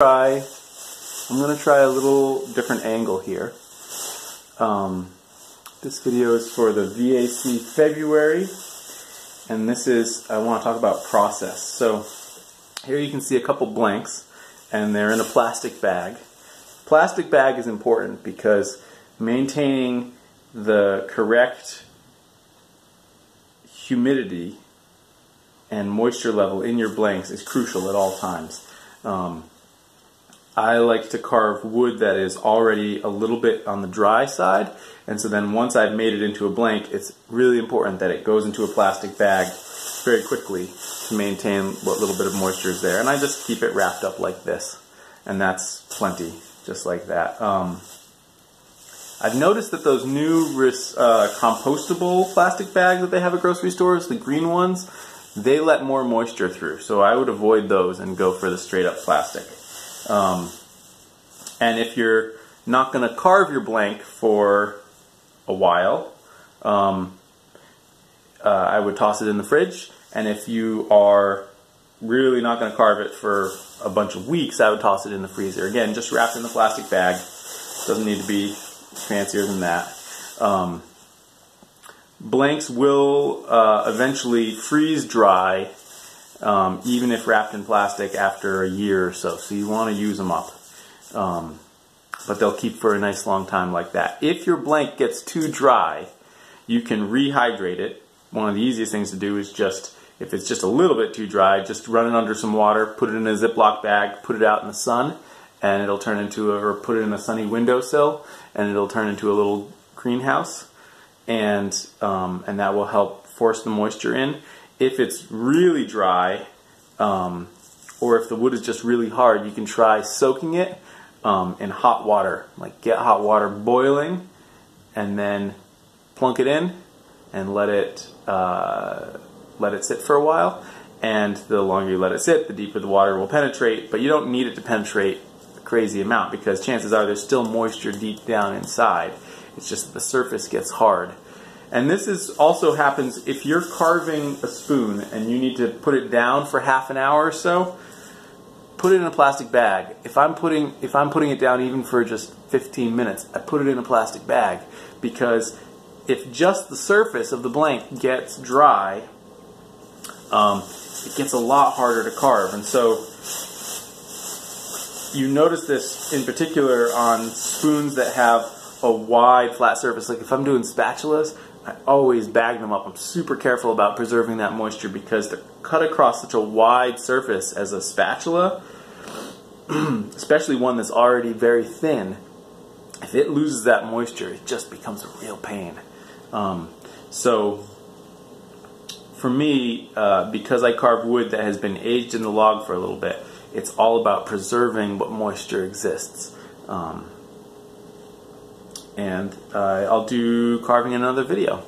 I'm going to try a little different angle here. This video is for the VAC February, and this is, I want to talk about process. So here you can see a couple blanks, and they're in a plastic bag. Plastic bag is important because maintaining the correct humidity and moisture level in your blanks is crucial at all times. I like to carve wood that is already a little bit on the dry side, and so then once I've made it into a blank, it's really important that it goes into a plastic bag very quickly to maintain what little bit of moisture is there. And I just keep it wrapped up like this, and that's plenty, just like that. I've noticed that those new compostable plastic bags that they have at grocery stores, the green ones, they let more moisture through, so I would avoid those and go for the straight up plastic. And if you're not going to carve your blank for a while, I would toss it in the fridge. And if you are really not going to carve it for a bunch of weeks, I would toss it in the freezer. Again, just wrapped in the plastic bag. Doesn't need to be fancier than that. Blanks will eventually freeze dry, even if wrapped in plastic after a year or so. So you want to use them up. But they'll keep for a nice long time like that. If your blank gets too dry, you can rehydrate it. One of the easiest things to do is just, if it's just a little bit too dry, just run it under some water, put it in a Ziploc bag, put it out in the sun, and it'll turn into or put it in a sunny windowsill, and it'll turn into a little greenhouse, and that will help force the moisture in. If it's really dry, or if the wood is just really hard, you can try soaking it in hot water. Like, get hot water boiling and then plunk it in and let it sit for a while. And the longer you let it sit, the deeper the water will penetrate, but you don't need it to penetrate a crazy amount because chances are there's still moisture deep down inside. It's just that the surface gets hard. And this is also happens if you're carving a spoon and you need to put it down for half an hour or so. Put it in a plastic bag. If I'm putting it down even for just 15 minutes, I put it in a plastic bag, because if just the surface of the blank gets dry, it gets a lot harder to carve. And so you notice this in particular on spoons that have a wide flat surface. Like if I'm doing spatulas, I always bag them up. I'm super careful about preserving that moisture because they're cut across such a wide surface as a spatula, especially one that's already very thin. If it loses that moisture, it just becomes a real pain. So for me, because I carve wood that has been aged in the log for a little bit, it's all about preserving what moisture exists. And I'll do carving in another video.